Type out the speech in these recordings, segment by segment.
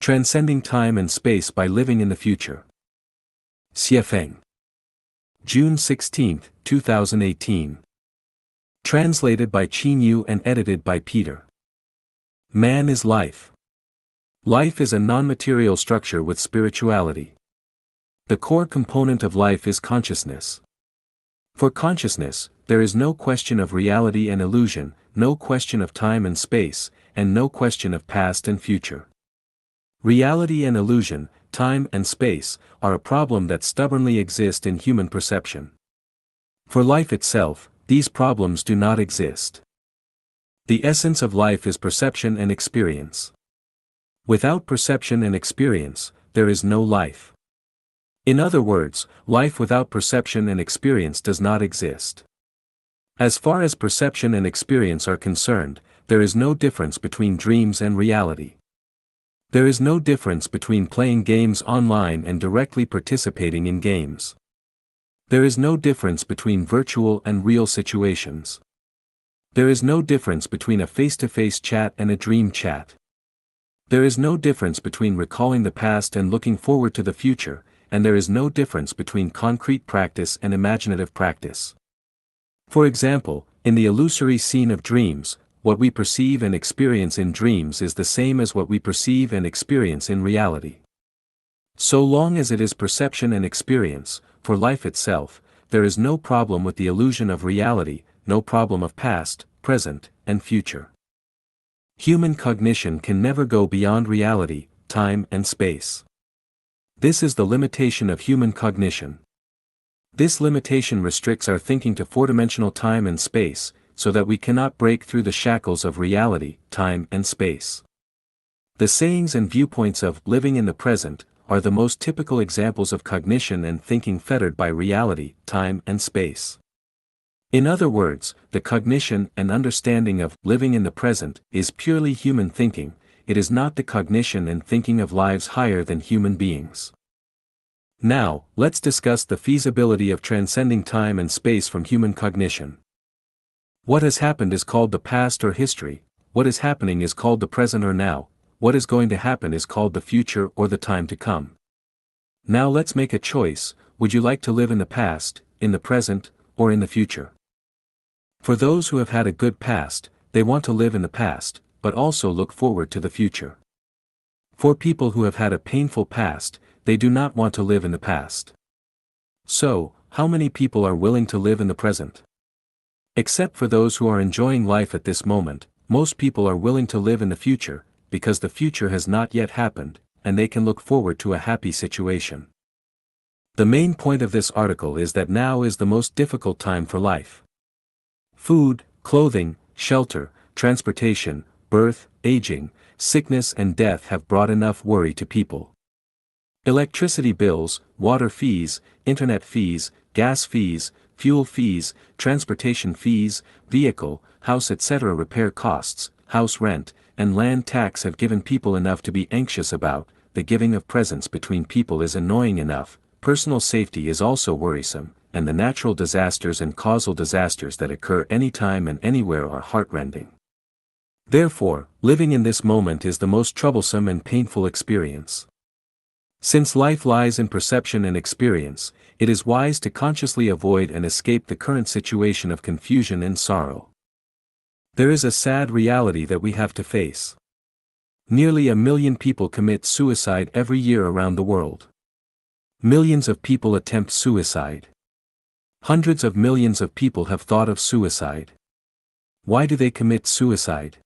Transcending Time and Space by Living in the Future. Xiefeng. June 16, 2018. Translated by Qin Yu and edited by Peter. Man is life. Life is a non-material structure with spirituality. The core component of life is consciousness. For consciousness, there is no question of reality and illusion, no question of time and space, and no question of past and future. Reality and illusion, time and space, are a problem that stubbornly exist in human perception. For life itself, these problems do not exist. The essence of life is perception and experience. Without perception and experience, there is no life. In other words, life without perception and experience does not exist. As far as perception and experience are concerned, there is no difference between dreams and reality. There is no difference between playing games online and directly participating in games. There is no difference between virtual and real situations. There is no difference between a face-to-face chat and a dream chat. There is no difference between recalling the past and looking forward to the future, and there is no difference between concrete practice and imaginative practice. For example, in the illusory scene of dreams, what we perceive and experience in dreams is the same as what we perceive and experience in reality. So long as it is perception and experience, for life itself, there is no problem with the illusion of reality, no problem of past, present, and future. Human cognition can never go beyond reality, time and space. This is the limitation of human cognition. This limitation restricts our thinking to four-dimensional time and space, so that we cannot break through the shackles of reality, time and space. The sayings and viewpoints of living in the present are the most typical examples of cognition and thinking fettered by reality, time and space. In other words, the cognition and understanding of living in the present is purely human thinking, it is not the cognition and thinking of lives higher than human beings. Now, let's discuss the feasibility of transcending time and space from human cognition. What has happened is called the past or history, what is happening is called the present or now, what is going to happen is called the future or the time to come. Now let's make a choice, would you like to live in the past, in the present, or in the future? For those who have had a good past, they want to live in the past, but also look forward to the future. For people who have had a painful past, they do not want to live in the past. So, how many people are willing to live in the present? Except for those who are enjoying life at this moment, most people are willing to live in the future, because the future has not yet happened, and they can look forward to a happy situation. The main point of this article is that now is the most difficult time for life. Food, clothing, shelter, transportation, birth, aging, sickness and death have brought enough worry to people. Electricity bills, water fees, internet fees, gas fees, fuel fees, transportation fees, vehicle, house etc. repair costs, house rent, and land tax have given people enough to be anxious about, the giving of presents between people is annoying enough, personal safety is also worrisome, and the natural disasters and causal disasters that occur anytime and anywhere are heartrending. Therefore, living in this moment is the most troublesome and painful experience. Since life lies in perception and experience, it is wise to consciously avoid and escape the current situation of confusion and sorrow. There is a sad reality that we have to face. Nearly 1 million people commit suicide every year around the world. Millions of people attempt suicide. Hundreds of millions of people have thought of suicide. Why do they commit suicide?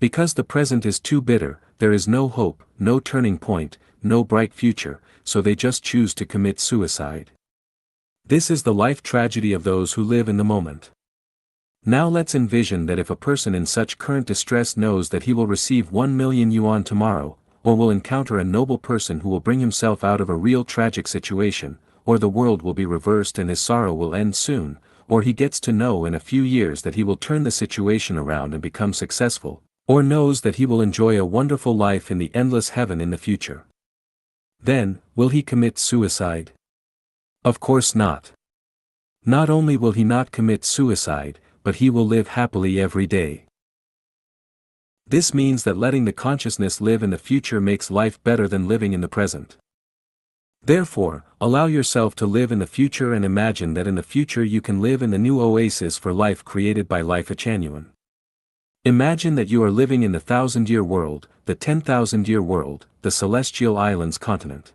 Because the present is too bitter, there is no hope, no turning point, no bright future, so they just choose to commit suicide. This is the life tragedy of those who live in the moment. Now let's envision that if a person in such current distress knows that he will receive 1 million yuan tomorrow, or will encounter a noble person who will bring himself out of a real tragic situation, or the world will be reversed and his sorrow will end soon, or he gets to know in a few years that he will turn the situation around and become successful, or knows that he will enjoy a wonderful life in the endless heaven in the future. Then, will he commit suicide? Of course not. Not only will he not commit suicide, but he will live happily every day. This means that letting the consciousness live in the future makes life better than living in the present. Therefore, allow yourself to live in the future and imagine that in the future you can live in the new oasis for life created by Life Echanuan. Imagine that you are living in the 1,000-year world, the 10,000-year world, the celestial islands continent.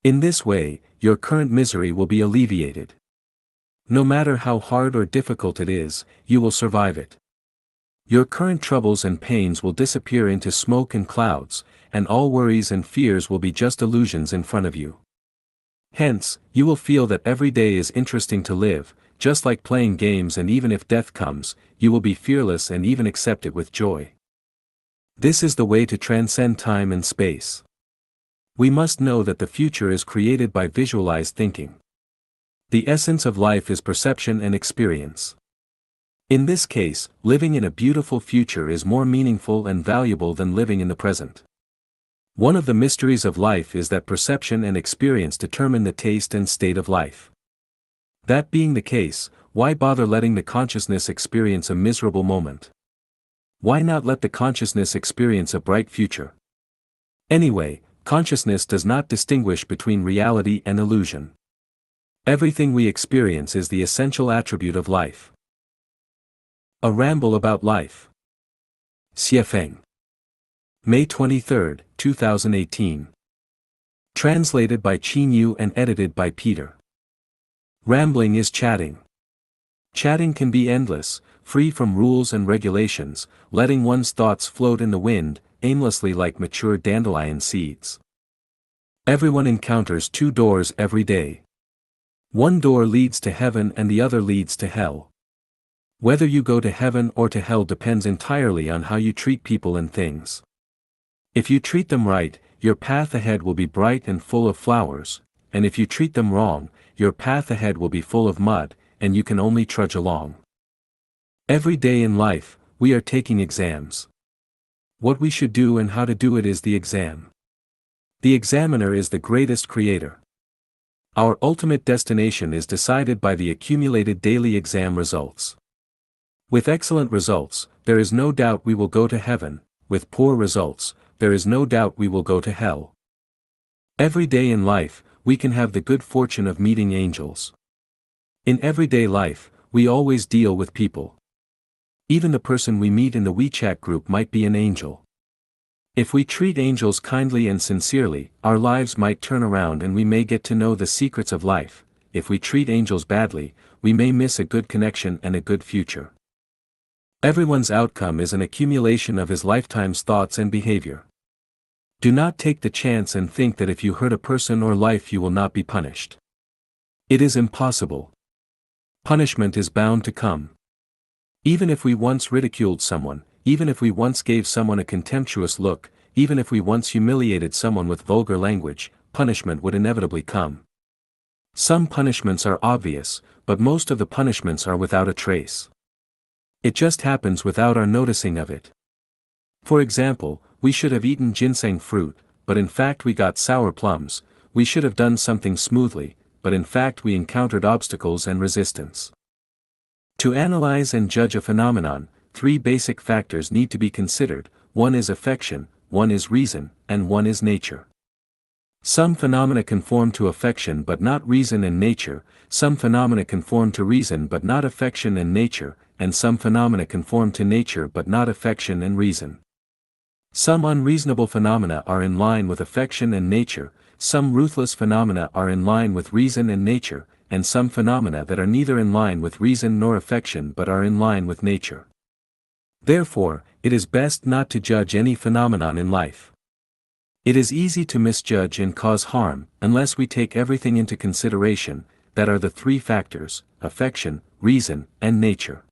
In this way, your current misery will be alleviated. No matter how hard or difficult it is, you will survive it. Your current troubles and pains will disappear into smoke and clouds, and all worries and fears will be just illusions in front of you. Hence, you will feel that every day is interesting to live, just like playing games, and even if death comes, you will be fearless and even accept it with joy. This is the way to transcend time and space. We must know that the future is created by visualized thinking. The essence of life is perception and experience. In this case, living in a beautiful future is more meaningful and valuable than living in the present. One of the mysteries of life is that perception and experience determine the taste and state of life. That being the case, why bother letting the consciousness experience a miserable moment? Why not let the consciousness experience a bright future? Anyway, consciousness does not distinguish between reality and illusion. Everything we experience is the essential attribute of life. A Ramble About Life. Xie Feng. May 23, 2018. Translated by Qin Yu and edited by Peter. Rambling is chatting. Chatting can be endless, free from rules and regulations, letting one's thoughts float in the wind, aimlessly like mature dandelion seeds. Everyone encounters two doors every day. One door leads to heaven and the other leads to hell. Whether you go to heaven or to hell depends entirely on how you treat people and things. If you treat them right, your path ahead will be bright and full of flowers, and if you treat them wrong, your path ahead will be full of mud, and you can only trudge along. Every day in life, we are taking exams. What we should do and how to do it is the exam. The examiner is the greatest creator. Our ultimate destination is decided by the accumulated daily exam results. With excellent results, there is no doubt we will go to heaven. With poor results, there is no doubt we will go to hell. Every day in life, we can have the good fortune of meeting angels. In everyday life, we always deal with people. Even the person we meet in the WeChat group might be an angel. If we treat angels kindly and sincerely, our lives might turn around and we may get to know the secrets of life. If we treat angels badly, we may miss a good connection and a good future. Everyone's outcome is an accumulation of his lifetime's thoughts and behavior. Do not take the chance and think that if you hurt a person or life you will not be punished. It is impossible. Punishment is bound to come. Even if we once ridiculed someone, even if we once gave someone a contemptuous look, even if we once humiliated someone with vulgar language, punishment would inevitably come. Some punishments are obvious, but most of the punishments are without a trace. It just happens without our noticing of it. For example, we should have eaten ginseng fruit, but in fact we got sour plums. We should have done something smoothly, but in fact we encountered obstacles and resistance. To analyze and judge a phenomenon, three basic factors need to be considered: one is affection, one is reason, and one is nature. Some phenomena conform to affection but not reason and nature, some phenomena conform to reason but not affection and nature, and some phenomena conform to nature but not affection and reason. Some unreasonable phenomena are in line with affection and nature, some ruthless phenomena are in line with reason and nature, and some phenomena that are neither in line with reason nor affection but are in line with nature. Therefore, it is best not to judge any phenomenon in life. It is easy to misjudge and cause harm, unless we take everything into consideration, that are the three factors: affection, reason, and nature.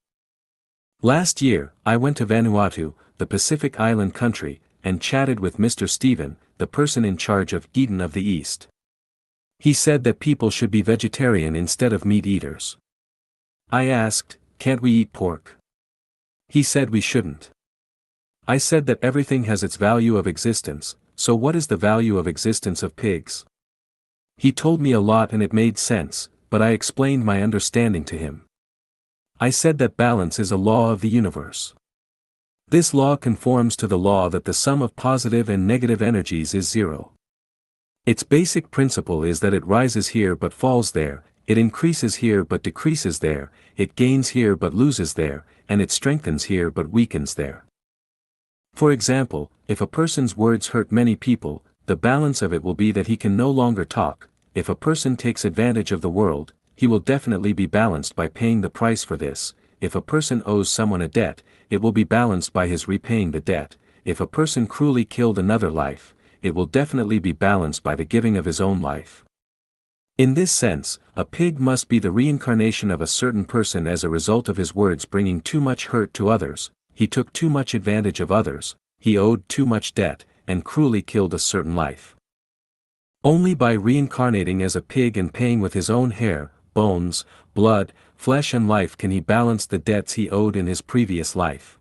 Last year, I went to Vanuatu, the Pacific Island country, and chatted with Mr. Stephen, the person in charge of Eden of the East. He said that people should be vegetarian instead of meat eaters. I asked, can't we eat pork? He said we shouldn't. I said that everything has its value of existence, so what is the value of existence of pigs? He told me a lot and it made sense, but I explained my understanding to him. I said that balance is a law of the universe. This law conforms to the law that the sum of positive and negative energies is zero. Its basic principle is that it rises here but falls there, it increases here but decreases there, it gains here but loses there, and it strengthens here but weakens there. For example, if a person's words hurt many people, the balance of it will be that he can no longer talk. If a person takes advantage of the world, he will definitely be balanced by paying the price for this. If a person owes someone a debt, it will be balanced by his repaying the debt. If a person cruelly killed another life, it will definitely be balanced by the giving of his own life. In this sense, a pig must be the reincarnation of a certain person as a result of his words bringing too much hurt to others, he took too much advantage of others, he owed too much debt, and cruelly killed a certain life. Only by reincarnating as a pig and paying with his own hair, bones, blood, flesh and life can he balance the debts he owed in his previous life.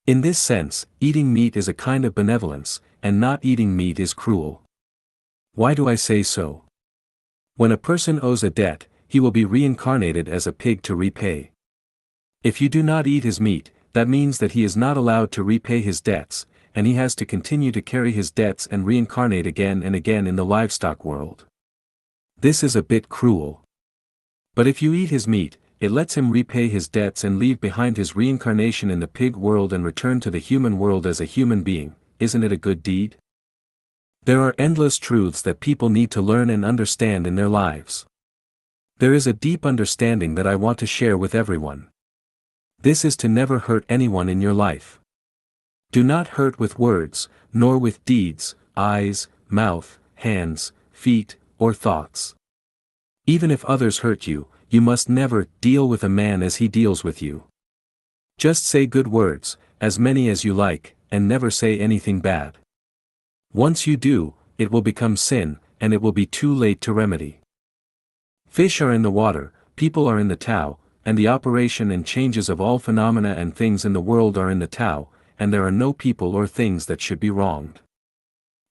In this sense, eating meat is a kind of benevolence, and not eating meat is cruel. Why do I say so? When a person owes a debt, he will be reincarnated as a pig to repay. If you do not eat his meat, that means that he is not allowed to repay his debts, and he has to continue to carry his debts and reincarnate again and again in the livestock world. This is a bit cruel. But if you eat his meat, it lets him repay his debts and leave behind his reincarnation in the pig world and return to the human world as a human being. Isn't it a good deed? There are endless truths that people need to learn and understand in their lives. There is a deep understanding that I want to share with everyone. This is to never hurt anyone in your life. Do not hurt with words, nor with deeds, eyes, mouth, hands, feet, or thoughts. Even if others hurt you, you must never deal with a man as he deals with you. Just say good words, as many as you like, and never say anything bad. Once you do, it will become sin, and it will be too late to remedy. Fish are in the water, people are in the Tao, and the operation and changes of all phenomena and things in the world are in the Tao, and there are no people or things that should be wronged.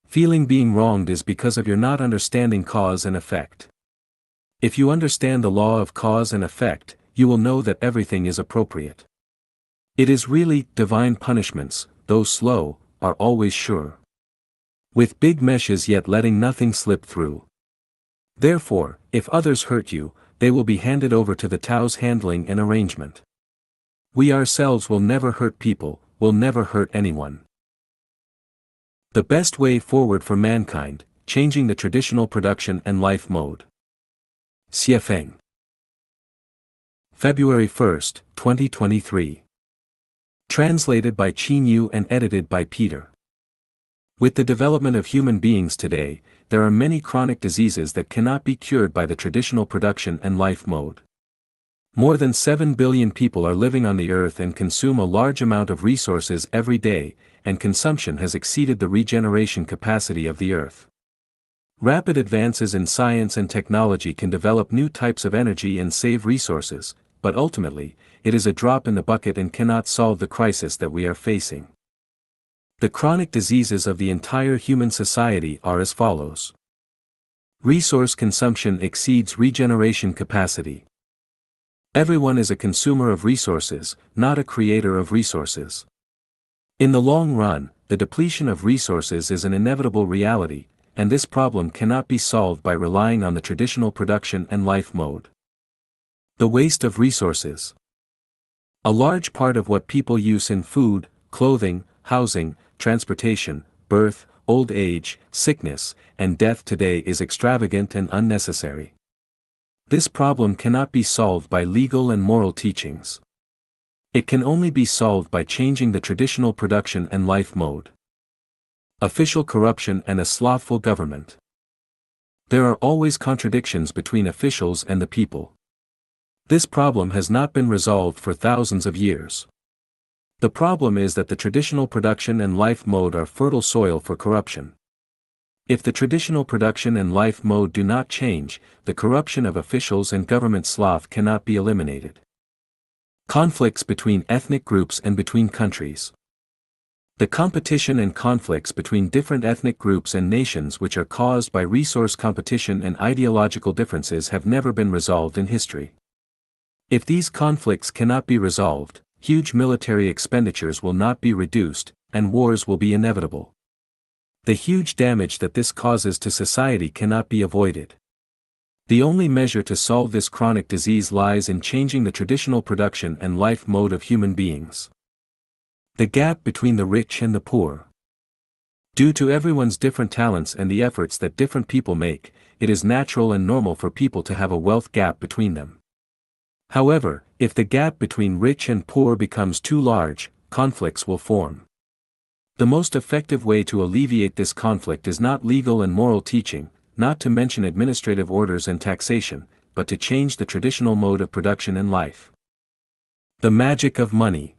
Feeling being wronged is because of your not understanding cause and effect. If you understand the law of cause and effect, you will know that everything is appropriate. It is really divine punishments, though slow, are always sure. With big meshes yet letting nothing slip through. Therefore, if others hurt you, they will be handed over to the Tao's handling and arrangement. We ourselves will never hurt people, will never hurt anyone. The best way forward for mankind, changing the traditional production and life mode. Xie Feng. February 1, 2023. Translated by Qin Yu and edited by Peter. With the development of human beings today, there are many chronic diseases that cannot be cured by the traditional production and life mode. More than 7 billion people are living on the earth and consume a large amount of resources every day, and consumption has exceeded the regeneration capacity of the earth. Rapid advances in science and technology can develop new types of energy and save resources, but ultimately, it is a drop in the bucket and cannot solve the crisis that we are facing. The chronic diseases of the entire human society are as follows. Resource consumption exceeds regeneration capacity. Everyone is a consumer of resources, not a creator of resources. In the long run, the depletion of resources is an inevitable reality, and this problem cannot be solved by relying on the traditional production and life mode. The waste of resources. A large part of what people use in food, clothing, housing, transportation, birth, old age, sickness, and death today is extravagant and unnecessary. This problem cannot be solved by legal and moral teachings. It can only be solved by changing the traditional production and life mode. Official corruption and a slothful government. There are always contradictions between officials and the people. This problem has not been resolved for thousands of years. The problem is that the traditional production and life mode are fertile soil for corruption. If the traditional production and life mode do not change, the corruption of officials and government sloth cannot be eliminated. Conflicts between ethnic groups and between countries. The competition and conflicts between different ethnic groups and nations which are caused by resource competition and ideological differences have never been resolved in history. If these conflicts cannot be resolved, huge military expenditures will not be reduced, and wars will be inevitable. The huge damage that this causes to society cannot be avoided. The only measure to solve this chronic disease lies in changing the traditional production and life mode of human beings. The gap between the rich and the poor. Due to everyone's different talents and the efforts that different people make, it is natural and normal for people to have a wealth gap between them. However, if the gap between rich and poor becomes too large, conflicts will form. The most effective way to alleviate this conflict is not legal and moral teaching, not to mention administrative orders and taxation, but to change the traditional mode of production and life. The magic of money.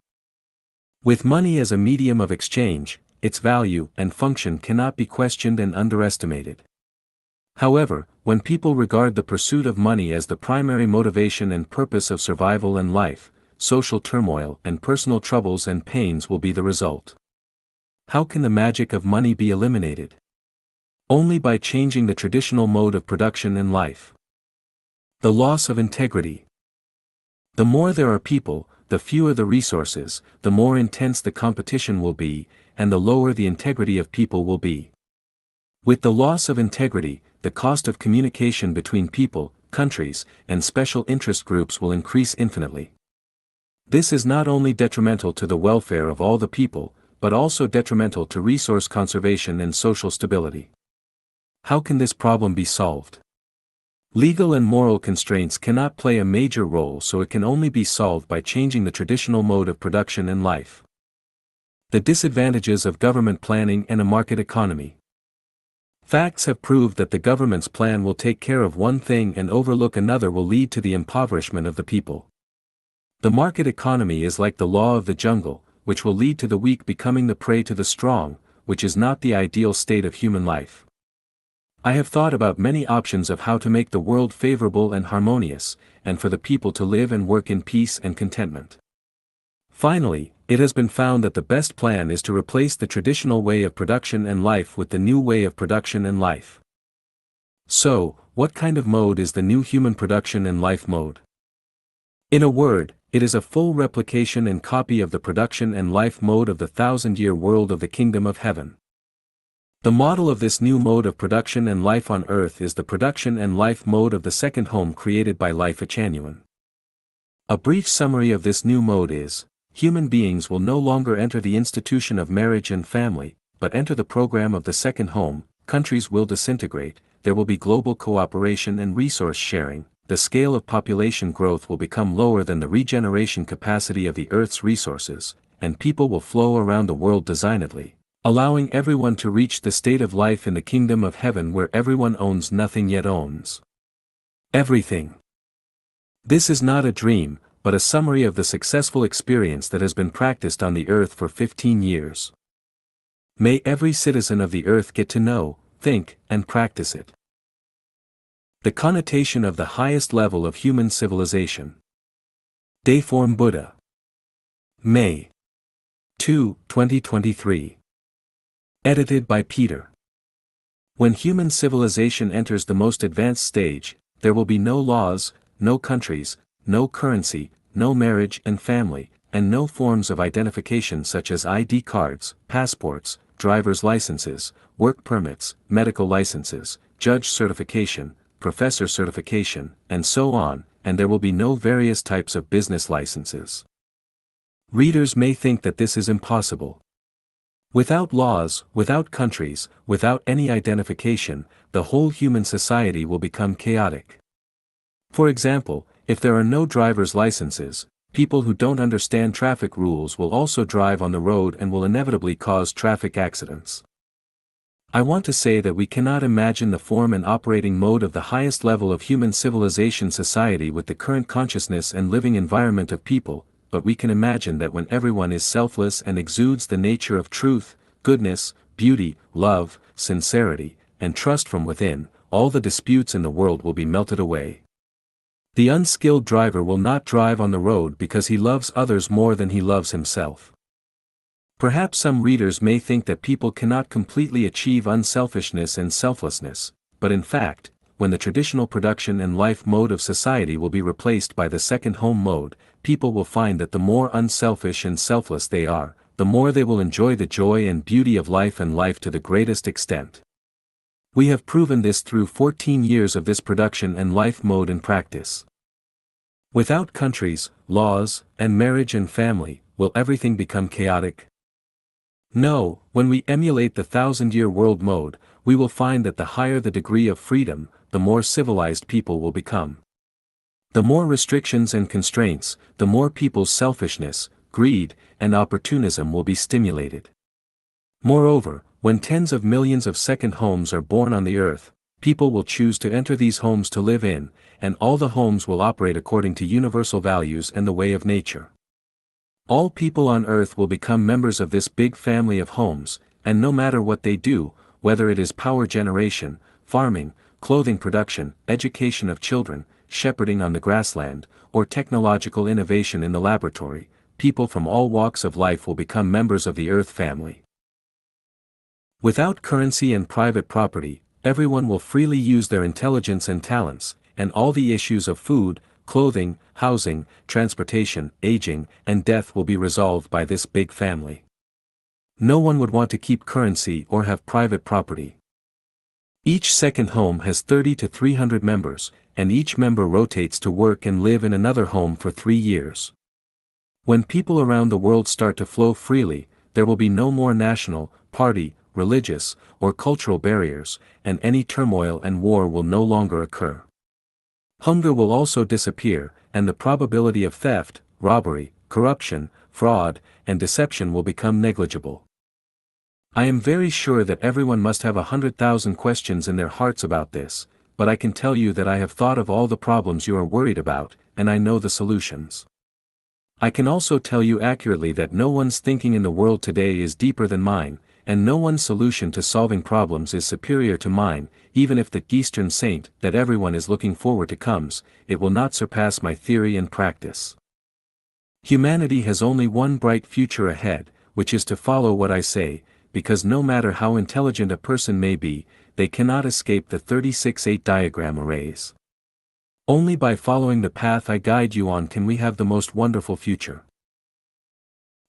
With money as a medium of exchange, its value and function cannot be questioned and underestimated. However, when people regard the pursuit of money as the primary motivation and purpose of survival and life, social turmoil and personal troubles and pains will be the result. How can the magic of money be eliminated? Only by changing the traditional mode of production and life. The loss of integrity. The more there are people, the fewer the resources, the more intense the competition will be, and the lower the integrity of people will be. With the loss of integrity, the cost of communication between people, countries, and special interest groups will increase infinitely. This is not only detrimental to the welfare of all the people, but also detrimental to resource conservation and social stability. How can this problem be solved? Legal and moral constraints cannot play a major role, so it can only be solved by changing the traditional mode of production and life. The disadvantages of government planning and a market economy. Facts have proved that the government's plan will take care of one thing and overlook another will lead to the impoverishment of the people. The market economy is like the law of the jungle, which will lead to the weak becoming the prey to the strong, which is not the ideal state of human life. I have thought about many options of how to make the world favorable and harmonious, and for the people to live and work in peace and contentment. Finally, it has been found that the best plan is to replace the traditional way of production and life with the new way of production and life. So, what kind of mode is the new human production and life mode? In a word, it is a full replication and copy of the production and life mode of the 1,000-year world of the kingdom of heaven. The model of this new mode of production and life on earth is the production and life mode of the second home created by Life Echanuan. A brief summary of this new mode is, human beings will no longer enter the institution of marriage and family, but enter the program of the second home, countries will disintegrate, there will be global cooperation and resource sharing, the scale of population growth will become lower than the regeneration capacity of the Earth's resources, and people will flow around the world designedly, allowing everyone to reach the state of life in the kingdom of heaven where everyone owns nothing yet owns everything. This is not a dream, but a summary of the successful experience that has been practiced on the earth for 15 years. May every citizen of the earth get to know, think, and practice it. The connotation of the highest level of human civilization. Dayform Buddha. May 2, 2023. Edited by Peter. When human civilization enters the most advanced stage, there will be no laws, no countries, no currency, no marriage and family, and no forms of identification such as ID cards, passports, driver's licenses, work permits, medical licenses, judge certification, professor certification, and so on, and there will be no various types of business licenses. Readers may think that this is impossible. Without laws, without countries, without any identification, the whole human society will become chaotic. For example, if there are no driver's licenses, people who don't understand traffic rules will also drive on the road and will inevitably cause traffic accidents. I want to say that we cannot imagine the form and operating mode of the highest level of human civilization society with the current consciousness and living environment of people, but we can imagine that when everyone is selfless and exudes the nature of truth, goodness, beauty, love, sincerity, and trust from within, all the disputes in the world will be melted away. The unskilled driver will not drive on the road because he loves others more than he loves himself. Perhaps some readers may think that people cannot completely achieve unselfishness and selflessness, but in fact, when the traditional production and life mode of society will be replaced by the second home mode, people will find that the more unselfish and selfless they are, the more they will enjoy the joy and beauty of life and life to the greatest extent. We have proven this through 14 years of this production and life mode in practice. Without countries, laws, and marriage and family, will everything become chaotic? No, when we emulate the 1,000-year world mode, we will find that the higher the degree of freedom, the more civilized people will become. The more restrictions and constraints, the more people's selfishness, greed, and opportunism will be stimulated. Moreover, when tens of millions of second homes are born on the earth, people will choose to enter these homes to live in, and all the homes will operate according to universal values and the way of nature. All people on earth will become members of this big family of homes, and no matter what they do, whether it is power generation, farming, clothing production, education of children, shepherding on the grassland, or technological innovation in the laboratory, people from all walks of life will become members of the earth family. Without currency and private property, everyone will freely use their intelligence and talents, and all the issues of food, clothing, housing, transportation, aging, and death will be resolved by this big family. No one would want to keep currency or have private property. Each second home has 30 to 300 members, and each member rotates to work and live in another home for 3 years. When people around the world start to flow freely, there will be no more national, party, religious, or cultural barriers, and any turmoil and war will no longer occur. Hunger will also disappear, and the probability of theft, robbery, corruption, fraud, and deception will become negligible. I am very sure that everyone must have 100,000 questions in their hearts about this, but I can tell you that I have thought of all the problems you are worried about, and I know the solutions. I can also tell you accurately that no one's thinking in the world today is deeper than mine, and no one's solution to solving problems is superior to mine. Even if the Eastern Saint that everyone is looking forward to comes, it will not surpass my theory and practice. Humanity has only one bright future ahead, which is to follow what I say, because no matter how intelligent a person may be, they cannot escape the 36-8 diagram arrays. Only by following the path I guide you on can we have the most wonderful future.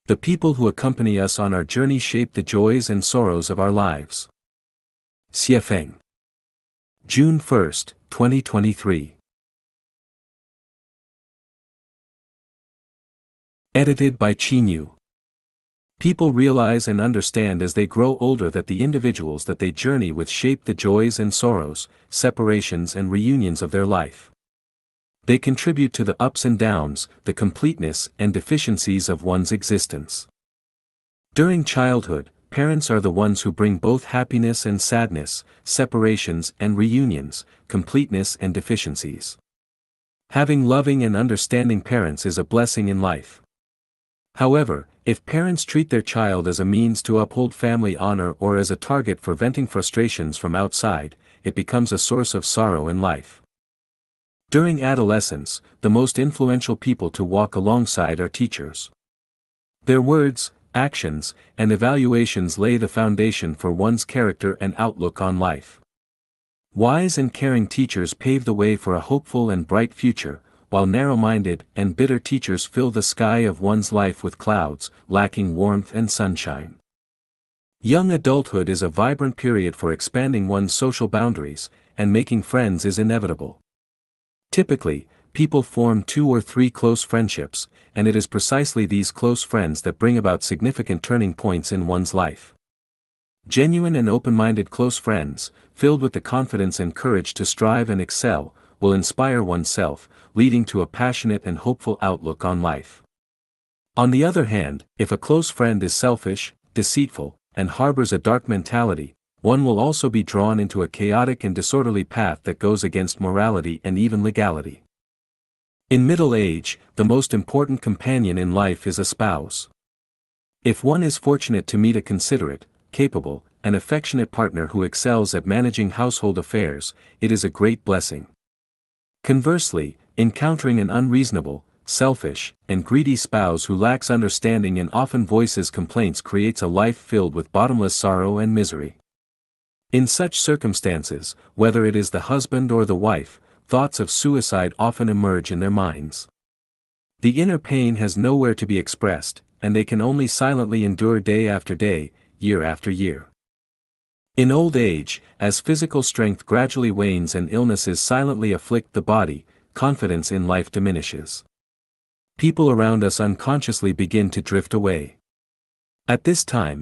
The people who accompany us on our journey shape the joys and sorrows of our lives. Xie Feng. June 1, 2023. Edited by Qin Yu. People realize and understand as they grow older that the individuals that they journey with shape the joys and sorrows, separations and reunions of their life. They contribute to the ups and downs, the completeness and deficiencies of one's existence. During childhood, parents are the ones who bring both happiness and sadness, separations and reunions, completeness and deficiencies. Having loving and understanding parents is a blessing in life. However, if parents treat their child as a means to uphold family honor or as a target for venting frustrations from outside, it becomes a source of sorrow in life. During adolescence, the most influential people to walk alongside are teachers. Their words, actions, and evaluations lay the foundation for one's character and outlook on life. Wise and caring teachers pave the way for a hopeful and bright future, while narrow-minded and bitter teachers fill the sky of one's life with clouds, lacking warmth and sunshine. Young adulthood is a vibrant period for expanding one's social boundaries, and making friends is inevitable. Typically, people form 2 or 3 close friendships, and it is precisely these close friends that bring about significant turning points in one's life. Genuine and open-minded close friends, filled with the confidence and courage to strive and excel, will inspire oneself, leading to a passionate and hopeful outlook on life. On the other hand, if a close friend is selfish, deceitful, and harbors a dark mentality, one will also be drawn into a chaotic and disorderly path that goes against morality and even legality. In middle age, the most important companion in life is a spouse. If one is fortunate to meet a considerate, capable, and affectionate partner who excels at managing household affairs, it is a great blessing. Conversely, encountering an unreasonable, selfish, and greedy spouse who lacks understanding and often voices complaints creates a life filled with bottomless sorrow and misery. In such circumstances, whether it is the husband or the wife, thoughts of suicide often emerge in their minds. The inner pain has nowhere to be expressed, and they can only silently endure day after day, year after year. In old age, as physical strength gradually wanes and illnesses silently afflict the body, confidence in life diminishes. People around us unconsciously begin to drift away. At this time,